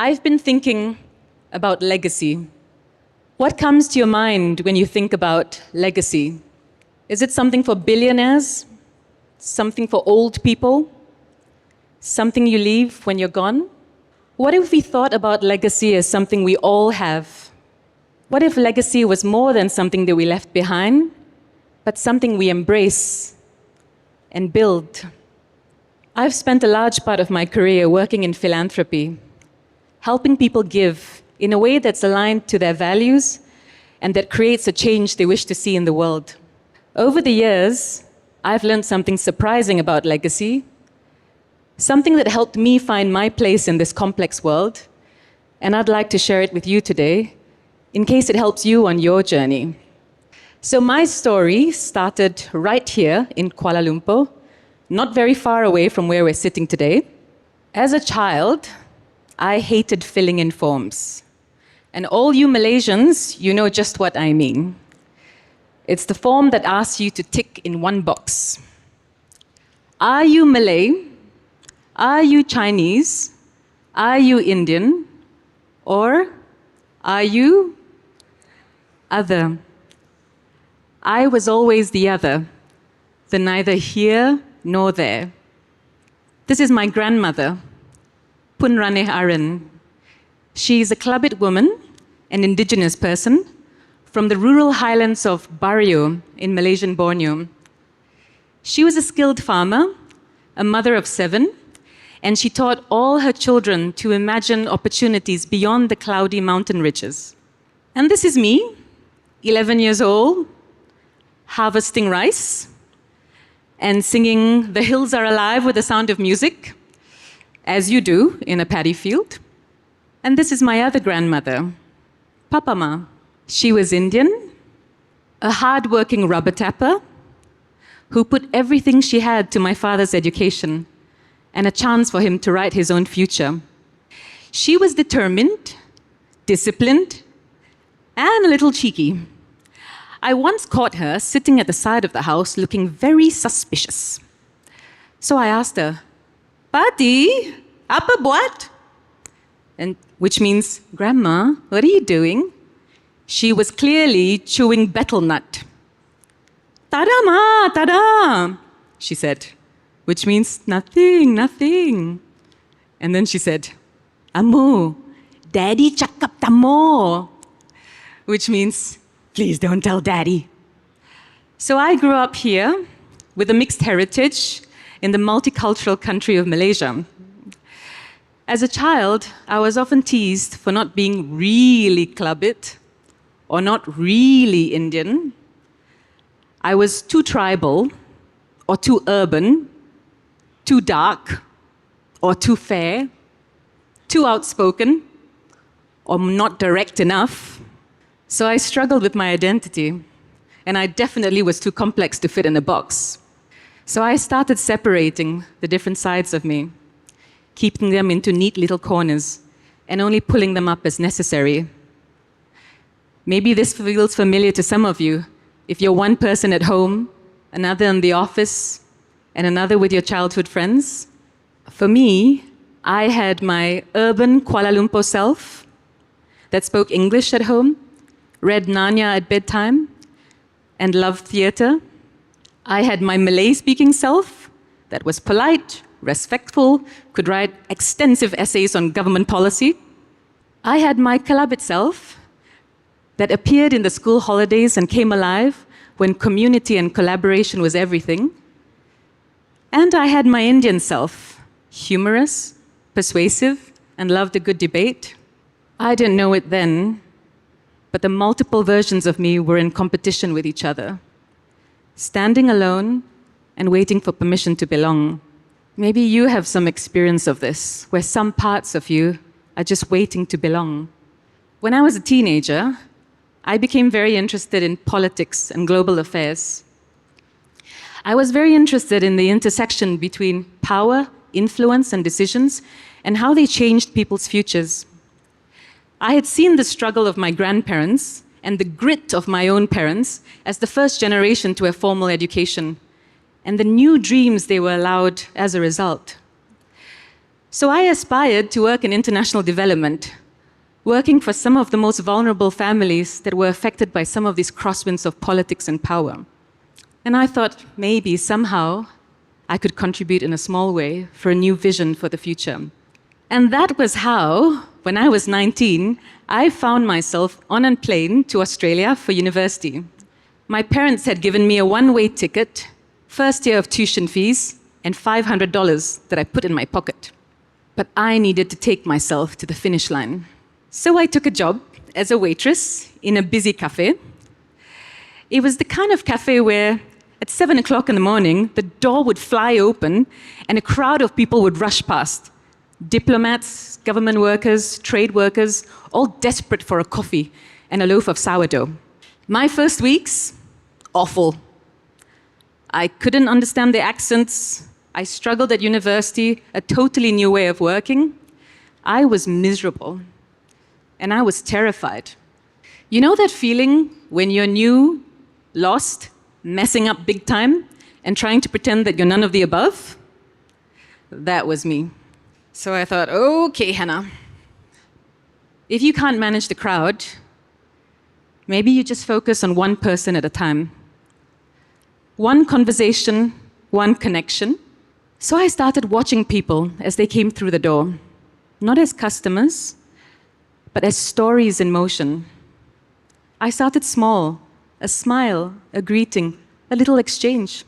I've been thinking about legacy. What comes to your mind when you think about legacy? Is it something for billionaires? Something for old people? Something you leave when you're gone? What if we thought about legacy as something we all have? What if legacy was more than something that we left behind, but something we embrace and build? I've spent a large part of my career working in philanthropy, helping people give in a way that's aligned to their values and that creates a change they wish to see in the world. Over the years, I've learned something surprising about legacy, something that helped me find my place in this complex world, and I'd like to share it with you today, in case it helps you on your journey. So my story started right here in Kuala Lumpur, not very far away from where we're sitting today. As a child, I hated filling in forms. And all you Malaysians, you know just what I mean. It's the form that asks you to tick in one box. Are you Malay? Are you Chinese? Are you Indian? Or are you other? I was always the other, the neither here nor there. This is my grandmother, Pun Raneh Aran. She is a Klabit woman, an indigenous person, from the rural highlands of Bario in Malaysian Borneo. She was a skilled farmer, a mother of 7, and she taught all her children to imagine opportunities beyond the cloudy mountain ridges. And this is me, 11 years old, harvesting rice and singing "The Hills Are Alive" with the sound of music, as you do in a paddy field. And this is my other grandmother, Papa Ma. She was Indian, a hard-working rubber tapper who put everything she had to my father's education and a chance for him to write his own future. She was determined, disciplined, and a little cheeky. I once caught her sitting at the side of the house looking very suspicious. So I asked her, "Pati, apa buat?" And which means, "Grandma, what are you doing?" She was clearly chewing betel nut. "Tada ma, tada," she said, which means nothing, nothing. And then she said, "Amu, Daddy cakap tamo," which means, "Please don't tell Daddy." So I grew up here with a mixed heritage in the multicultural country of Malaysia. As a child, I was often teased for not being really Klabit or not really Indian. I was too tribal or too urban, too dark or too fair, too outspoken or not direct enough. So I struggled with my identity, and I definitely was too complex to fit in a box. So I started separating the different sides of me, keeping them into neat little corners, and only pulling them up as necessary. Maybe this feels familiar to some of you, if you're one person at home, another in the office, and another with your childhood friends. For me, I had my urban Kuala Lumpur self that spoke English at home, read Narnia at bedtime, and loved theatre. I had my Malay-speaking self that was polite, respectful, could write extensive essays on government policy. I had my Klabit self that appeared in the school holidays and came alive when community and collaboration was everything. And I had my Indian self, humorous, persuasive, and loved a good debate. I didn't know it then, but the multiple versions of me were in competition with each other, standing alone and waiting for permission to belong. Maybe you have some experience of this, where some parts of you are just waiting to belong. When I was a teenager, I became very interested in politics and global affairs. I was very interested in the intersection between power, influence, and decisions, and how they changed people's futures. I had seen the struggle of my grandparents and the grit of my own parents as the first generation to a formal education, and the new dreams they were allowed as a result. So I aspired to work in international development, working for some of the most vulnerable families that were affected by some of these crosswinds of politics and power. And I thought maybe somehow I could contribute in a small way for a new vision for the future. And that was how, when I was 19, I found myself on a plane to Australia for university. My parents had given me a one-way ticket, first year of tuition fees, and $500 that I put in my pocket. But I needed to take myself to the finish line. So I took a job as a waitress in a busy cafe. It was the kind of cafe where at 7 o'clock in the morning, the door would fly open and a crowd of people would rush past. Diplomats, government workers, trade workers, all desperate for a coffee and a loaf of sourdough. My first weeks, awful. I couldn't understand the accents. I struggled at university, a totally new way of working. I was miserable. And I was terrified. You know that feeling when you're new, lost, messing up big time, and trying to pretend that you're none of the above? That was me. So I thought, okay, Hannah, if you can't manage the crowd, maybe you just focus on one person at a time. One conversation, one connection. So I started watching people as they came through the door, not as customers, but as stories in motion. I started small, a smile, a greeting, a little exchange.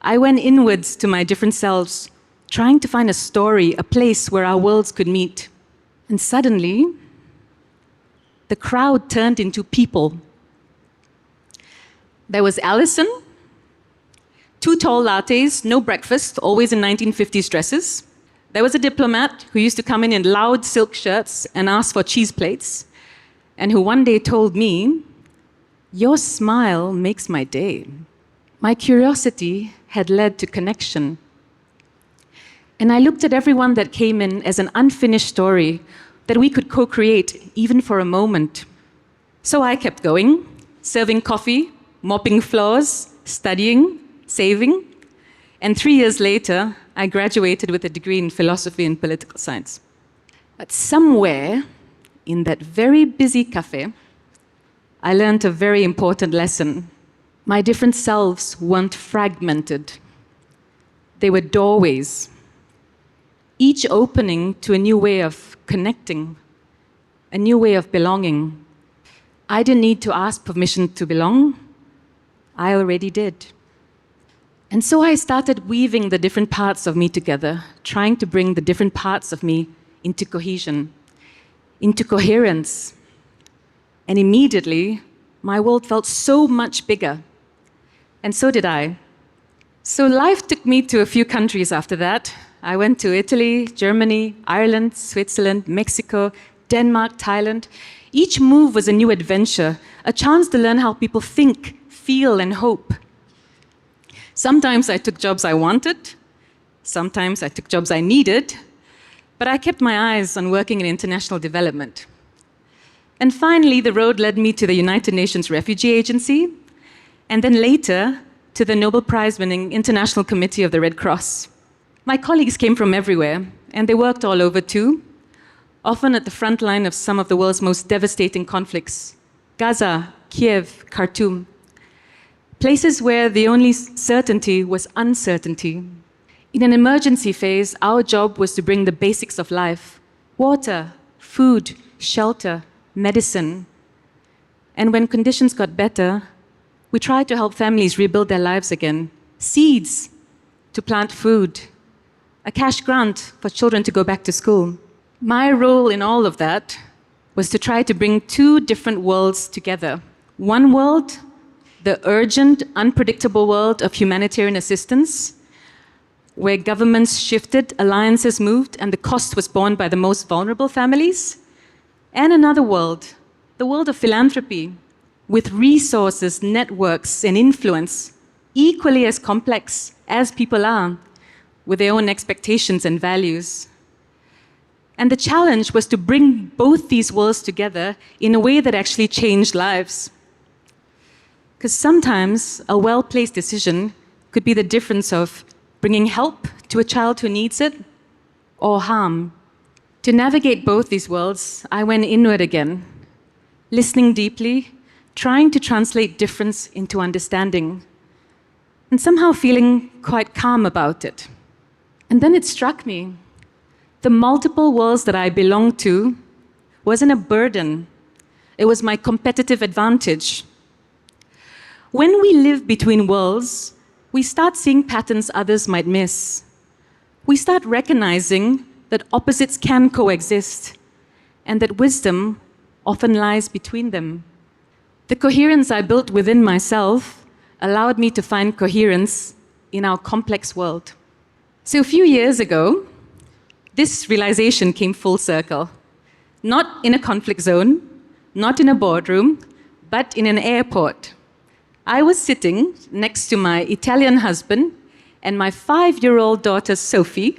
I went inwards to my different selves, trying to find a story, a place where our worlds could meet. And suddenly, the crowd turned into people. There was Allison, 2 tall lattes, no breakfast, always in 1950s dresses. There was a diplomat who used to come in loud silk shirts and ask for cheese plates, and who one day told me, "Your smile makes my day." My curiosity had led to connection. And I looked at everyone that came in as an unfinished story that we could co-create, even for a moment. So I kept going, serving coffee, mopping floors, studying, saving. And 3 years later, I graduated with a degree in philosophy and political science. But somewhere in that very busy cafe, I learned a very important lesson. My different selves weren't fragmented. They were doorways, each opening to a new way of connecting, a new way of belonging. I didn't need to ask permission to belong. I already did. And so I started weaving the different parts of me together, trying to bring the different parts of me into cohesion, into coherence. And immediately, my world felt so much bigger. And so did I. So life took me to a few countries after that. I went to Italy, Germany, Ireland, Switzerland, Mexico, Denmark, Thailand. Each move was a new adventure, a chance to learn how people think, feel, and hope. Sometimes I took jobs I wanted. Sometimes I took jobs I needed. But I kept my eyes on working in international development. And finally, the road led me to the United Nations Refugee Agency, and then later to the Nobel Prize-winning International Committee of the Red Cross. My colleagues came from everywhere, and they worked all over too, often at the front line of some of the world's most devastating conflicts: Gaza, Kiev, Khartoum. Places where the only certainty was uncertainty. In an emergency phase, our job was to bring the basics of life: water, food, shelter, medicine. And when conditions got better, we tried to help families rebuild their lives again. Seeds to plant food, a cash grant for children to go back to school. My role in all of that was to try to bring 2 different worlds together. One world, the urgent, unpredictable world of humanitarian assistance, where governments shifted, alliances moved, and the cost was borne by the most vulnerable families. And another world, the world of philanthropy, with resources, networks, and influence, equally as complex as people are, with their own expectations and values. And the challenge was to bring both these worlds together in a way that actually changed lives. Because sometimes a well-placed decision could be the difference of bringing help to a child who needs it, or harm. To navigate both these worlds, I went inward again, listening deeply, trying to translate difference into understanding, and somehow feeling quite calm about it. And then it struck me. The multiple worlds that I belonged to wasn't a burden. It was my competitive advantage. When we live between worlds, we start seeing patterns others might miss. We start recognizing that opposites can coexist and that wisdom often lies between them. The coherence I built within myself allowed me to find coherence in our complex world. So a few years ago, this realization came full circle. Not in a conflict zone, not in a boardroom, but in an airport. I was sitting next to my Italian husband and my 5-year-old daughter, Sophie,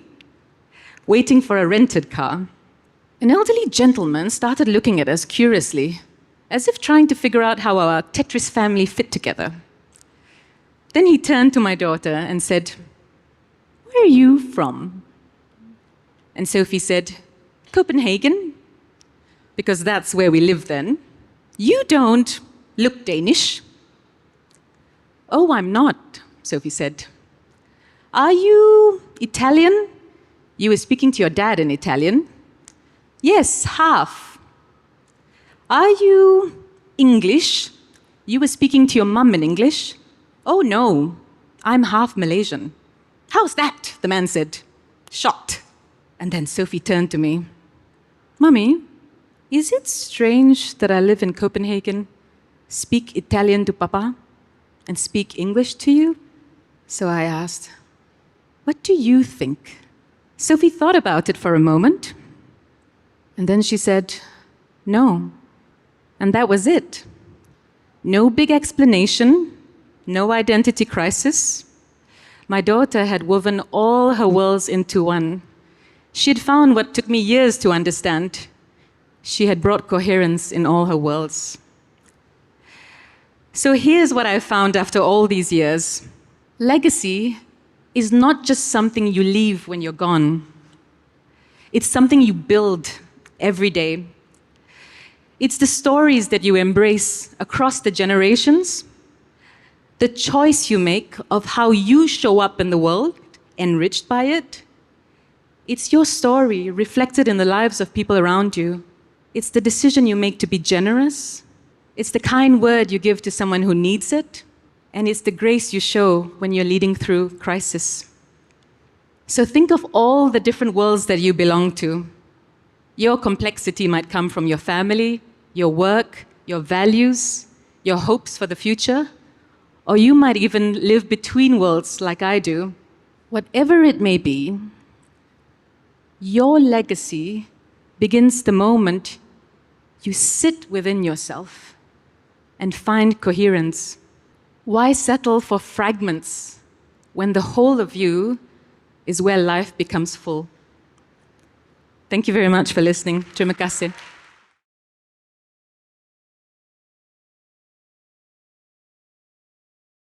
waiting for a rented car. An elderly gentleman started looking at us curiously, as if trying to figure out how our Tetris family fit together. Then he turned to my daughter and said, "Where are you from?" And Sophie said, "Copenhagen," because that's where we lived then. "You don't look Danish." "Oh, I'm not," Sophie said. "Are you Italian?" You were speaking to your dad in Italian. "Yes, half." "Are you English?" You were speaking to your mum in English. "Oh, no, I'm half Malaysian." "How's that?" the man said, shocked. And then Sophie turned to me. "Mummy, is it strange that I live in Copenhagen, speak Italian to Papa, and speak English to you?" So I asked, "What do you think?" Sophie thought about it for a moment, and then she said, "No." And that was it. No big explanation, no identity crisis. My daughter had woven all her worlds into one. She had found what took me years to understand. She had brought coherence in all her worlds. So here's what I found after all these years. Legacy is not just something you leave when you're gone. It's something you build every day. It's the stories that you embrace across the generations, the choice you make of how you show up in the world, enriched by it. It's your story reflected in the lives of people around you. It's the decision you make to be generous. It's the kind word you give to someone who needs it. And it's the grace you show when you're leading through crisis. So think of all the different worlds that you belong to. Your complexity might come from your family, your work, your values, your hopes for the future, or you might even live between worlds like I do. Whatever it may be, your legacy begins the moment you sit within yourself and find coherence. Why settle for fragments when the whole of you is where life becomes full? Thank you very much for listening. Terima kasih.